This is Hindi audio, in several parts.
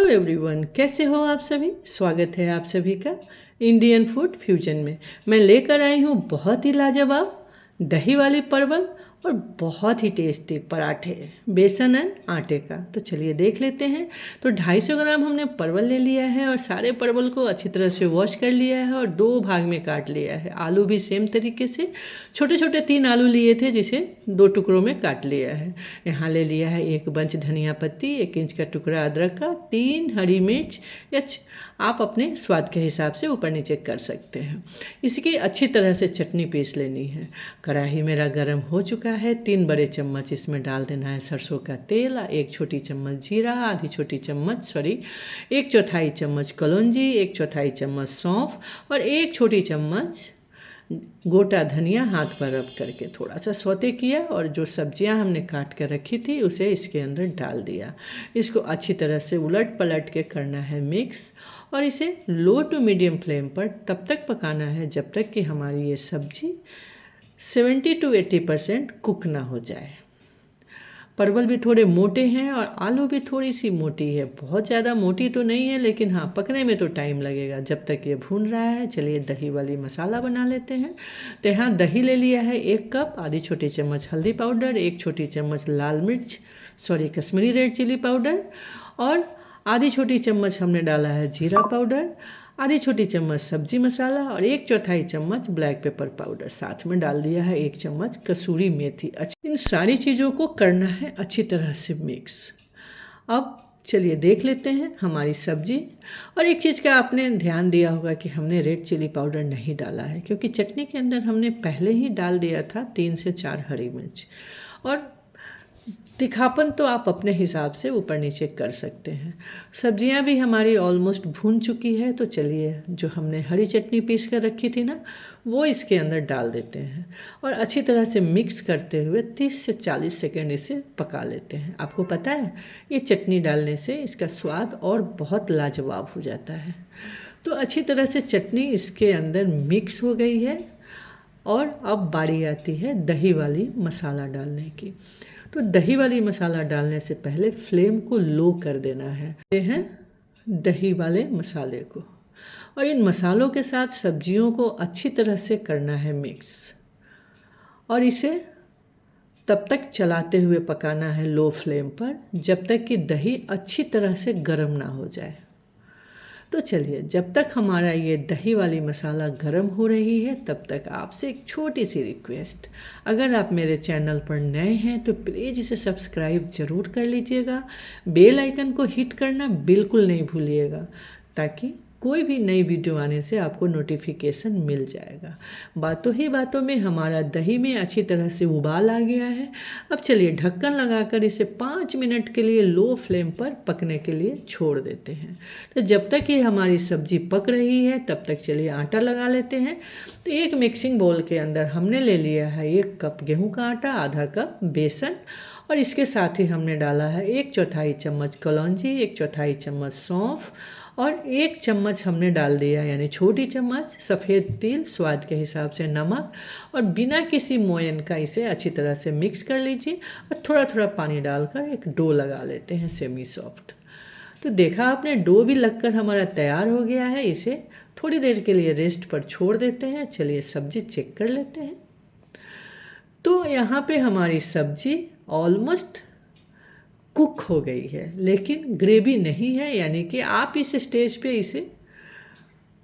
एवरीवन, कैसे हो आप सभी। स्वागत है आप सभी का इंडियन फूड फ्यूजन में। मैं लेकर आई हूँ बहुत ही लाजवाब दही वाली परवल और बहुत ही टेस्टी पराठे बेसन एंड आटे का। तो चलिए देख लेते हैं। तो 250 ग्राम हमने परवल ले लिया है और सारे परवल को अच्छी तरह से वॉश कर लिया है और 2 भाग में काट लिया है। आलू भी सेम तरीके से छोटे छोटे 3 आलू लिए थे जिसे 2 टुकड़ों में काट लिया है। यहाँ ले लिया है 1 बंच धनिया पत्ती, 1 इंच का टुकड़ा अदरक का, 3 हरी मिर्च या आप अपने स्वाद के हिसाब से ऊपर नीचे कर सकते हैं। इसकी अच्छी तरह से चटनी पीस लेनी है। कढ़ाई मेरा गर्म हो चुका है। 3 बड़े चम्मच इसमें डाल देना है सरसों का तेल, 1 छोटी चम्मच जीरा, आधी छोटी चम्मच 1/4 चम्मच कलौंजी, 1/4 चम्मच सौंफ और 1 छोटी चम्मच गोटा धनिया हाथ पर रब करके थोड़ा सा सौते किया और जो सब्जियां हमने काट कर रखी थी उसे इसके अंदर डाल दिया। इसको अच्छी तरह से उलट पलट के करना है मिक्स और इसे लो टू मीडियम फ्लेम पर तब तक पकाना है जब तक कि हमारी ये सब्जी 70 to 80% कुक ना हो जाए। परवल भी थोड़े मोटे हैं और आलू भी थोड़ी सी मोटी है, बहुत ज़्यादा मोटी तो नहीं है लेकिन हाँ पकने में तो टाइम लगेगा जब तक ये भून रहा है। चलिए दही वाली मसाला बना लेते हैं। तो यहाँ दही ले लिया है 1 कप, आधी छोटी चम्मच हल्दी पाउडर, 1 छोटी चम्मच लाल मिर्च कश्मीरी रेड चिली पाउडर और आधी छोटी चम्मच हमने डाला है जीरा पाउडर, आधी छोटी चम्मच सब्जी मसाला और 1/4 चम्मच ब्लैक पेपर पाउडर। साथ में डाल दिया है 1 चम्मच कसूरी मेथी। इन सारी चीज़ों को करना है अच्छी तरह से मिक्स। अब चलिए देख लेते हैं हमारी सब्जी। और एक चीज़ का आपने ध्यान दिया होगा कि हमने रेड चिली पाउडर नहीं डाला है क्योंकि चटनी के अंदर हमने पहले ही डाल दिया था 3 से 4 हरी मिर्च। और तीखापन तो आप अपने हिसाब से ऊपर नीचे कर सकते हैं। सब्जियां भी हमारी ऑलमोस्ट भून चुकी है। तो चलिए जो हमने हरी चटनी पीस कर रखी थी ना वो इसके अंदर डाल देते हैं और अच्छी तरह से मिक्स करते हुए 30 से 40 सेकेंड इसे पका लेते हैं। आपको पता है ये चटनी डालने से इसका स्वाद और बहुत लाजवाब हो जाता है। तो अच्छी तरह से चटनी इसके अंदर मिक्स हो गई है और अब बारी आती है दही वाली मसाला डालने की। तो दही वाली मसाला डालने से पहले फ्लेम को लो कर देना है। ये है दही वाले मसाले को और इन मसालों के साथ सब्जियों को अच्छी तरह से करना है मिक्स और इसे तब तक चलाते हुए पकाना है लो फ्लेम पर जब तक कि दही अच्छी तरह से गर्म ना हो जाए। तो चलिए जब तक हमारा ये दही वाली मसाला गर्म हो रही है तब तक आपसे एक छोटी सी रिक्वेस्ट, अगर आप मेरे चैनल पर नए हैं तो प्लीज़ इसे सब्सक्राइब ज़रूर कर लीजिएगा। बेल आइकन को हिट करना बिल्कुल नहीं भूलिएगा ताकि कोई भी नई वीडियो आने से आपको नोटिफिकेशन मिल जाएगा। बातों ही बातों में हमारा दही में अच्छी तरह से उबाल आ गया है। अब चलिए ढक्कन लगाकर इसे 5 मिनट के लिए लो फ्लेम पर पकने के लिए छोड़ देते हैं। तो जब तक ये हमारी सब्जी पक रही है तब तक चलिए आटा लगा लेते हैं। तो एक मिक्सिंग बाउल के अंदर हमने ले लिया है 1 कप गेहूँ का आटा, आधा कप बेसन और इसके साथ ही हमने डाला है 1/4 चम्मच कलौंजी, 1/4 चम्मच सौंफ और 1 चम्मच हमने डाल दिया यानी छोटी चम्मच सफ़ेद तिल, स्वाद के हिसाब से नमक और बिना किसी मोयन का इसे अच्छी तरह से मिक्स कर लीजिए और थोड़ा थोड़ा पानी डालकर एक डो लगा लेते हैं सेमी सॉफ्ट। तो देखा आपने डो भी लगकर हमारा तैयार हो गया है। इसे थोड़ी देर के लिए रेस्ट पर छोड़ देते हैं। चलिए सब्जी चेक कर लेते हैं। तो यहाँ पे हमारी सब्जी ऑलमोस्ट कुक हो गई है लेकिन ग्रेवी नहीं है, यानी कि आप इस स्टेज पे इसे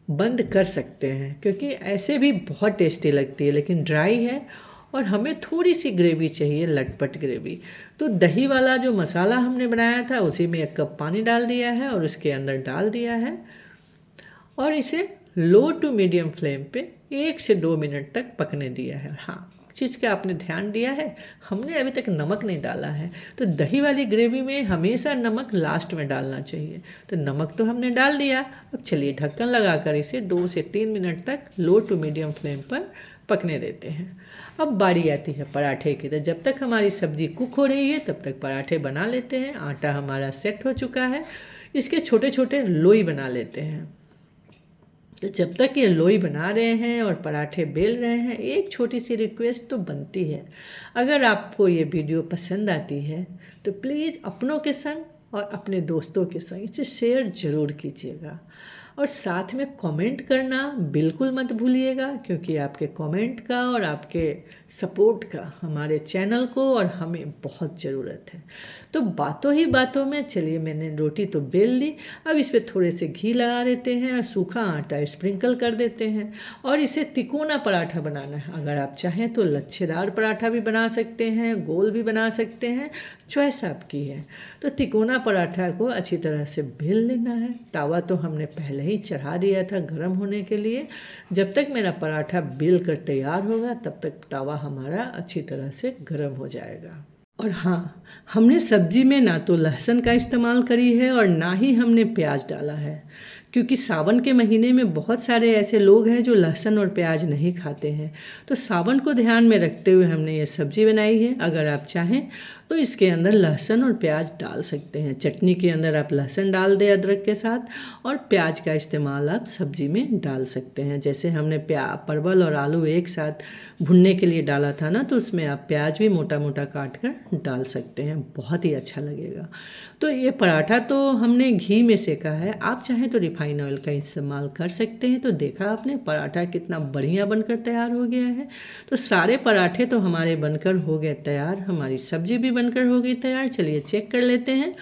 बंद कर सकते हैं क्योंकि ऐसे भी बहुत टेस्टी लगती है लेकिन ड्राई है और हमें थोड़ी सी ग्रेवी चाहिए, लटपट ग्रेवी। तो दही वाला जो मसाला हमने बनाया था उसी में 1 कप पानी डाल दिया है और उसके अंदर डाल दिया है और इसे लो टू मीडियम फ्लेम पे 1 से 2 मिनट तक पकने दिया है। हाँ, चीज़ का आपने ध्यान दिया है, हमने अभी तक नमक नहीं डाला है। तो दही वाली ग्रेवी में हमेशा नमक लास्ट में डालना चाहिए। तो नमक तो हमने डाल दिया। अब चलिए ढक्कन लगाकर इसे 2 से 3 मिनट तक लो टू मीडियम फ्लेम पर पकने देते हैं। अब बारी आती है पराठे की। तो जब तक हमारी सब्जी कुक हो रही है तब तक पराठे बना लेते हैं। आटा हमारा सेट हो चुका है, इसके छोटे छोटे लोई बना लेते हैं। तो जब तक ये लोई बना रहे हैं और पराठे बेल रहे हैं एक छोटी सी रिक्वेस्ट तो बनती है। अगर आपको ये वीडियो पसंद आती है तो प्लीज़ अपनों के संग और अपने दोस्तों के संग इसे शेयर ज़रूर कीजिएगा। और साथ में कमेंट करना बिल्कुल मत भूलिएगा, क्योंकि आपके कमेंट का और आपके सपोर्ट का हमारे चैनल को और हमें बहुत ज़रूरत है। तो बातों ही बातों में चलिए, मैंने रोटी तो बेल ली, अब इस पर थोड़े से घी लगा देते हैं और सूखा आटा स्प्रिंकल कर देते हैं। और इसे तिकोना पराठा बनाना है। अगर आप चाहें तो लच्छेदार पराठा भी बना सकते हैं, गोल भी बना सकते हैं, चॉइस आपकी है। तो तिकोना पराठा को अच्छी तरह से बेल लेना है। तावा तो हमने पहले ही चढ़ा दिया था गर्म होने के लिए। जब तक मेरा पराठा बेल कर तैयार होगा तब तक तावा हमारा अच्छी तरह से गर्म हो जाएगा। और हाँ, हमने सब्जी में ना तो लहसुन का इस्तेमाल करी है और ना ही हमने प्याज डाला है, क्योंकि सावन के महीने में बहुत सारे ऐसे लोग हैं जो लहसुन और प्याज नहीं खाते हैं। तो सावन को ध्यान में रखते हुए हमने ये सब्ज़ी बनाई है। अगर आप चाहें तो इसके अंदर लहसुन और प्याज डाल सकते हैं। चटनी के अंदर आप लहसुन डाल दें अदरक के साथ, और प्याज का इस्तेमाल आप सब्ज़ी में डाल सकते हैं। जैसे हमने परवल और आलू एक साथ भुनने के लिए डाला था ना, तो उसमें आप प्याज भी मोटा मोटा काट कर डाल सकते हैं, बहुत ही अच्छा लगेगा। तो ये पराठा तो हमने घी में सेका है, आप चाहें तो रिफाइन ऑयल का इस्तेमाल कर सकते हैं। तो देखा आपने पराठा कितना बढ़िया बनकर तैयार हो गया है। तो सारे पराठे तो हमारे बनकर हो गए तैयार, हमारी सब्जी भी बनकर हो गई तैयार। चलिए चेक कर लेते हैं।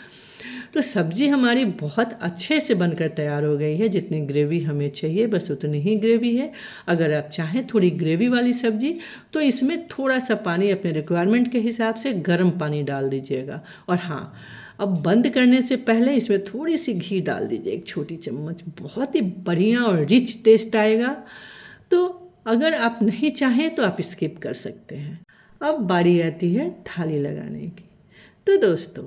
तो सब्जी हमारी बहुत अच्छे से बनकर तैयार हो गई है। जितनी ग्रेवी हमें चाहिए बस उतनी ही ग्रेवी है। अगर आप चाहें थोड़ी ग्रेवी वाली सब्जी तो इसमें थोड़ा सा पानी अपने रिक्वायरमेंट के हिसाब से गर्म पानी डाल दीजिएगा। और हाँ, अब बंद करने से पहले इसमें थोड़ी सी घी डाल दीजिए, 1 छोटी चम्मच। बहुत ही बढ़िया और रिच टेस्ट आएगा। तो अगर आप नहीं चाहें तो आप स्किप कर सकते हैं। अब बारी आती है थाली लगाने की। तो दोस्तों,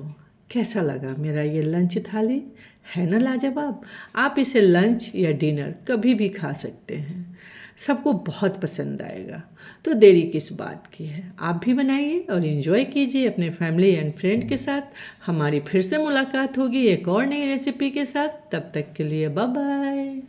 कैसा लगा मेरा ये लंच थाली? है ना लाजवाब? आप इसे लंच या डिनर कभी भी खा सकते हैं, सबको बहुत पसंद आएगा। तो देरी किस बात की है, आप भी बनाइए और इन्जॉय कीजिए अपने फैमिली एंड फ्रेंड के साथ। हमारी फिर से मुलाकात होगी एक और नई रेसिपी के साथ। तब तक के लिए बाय बाय।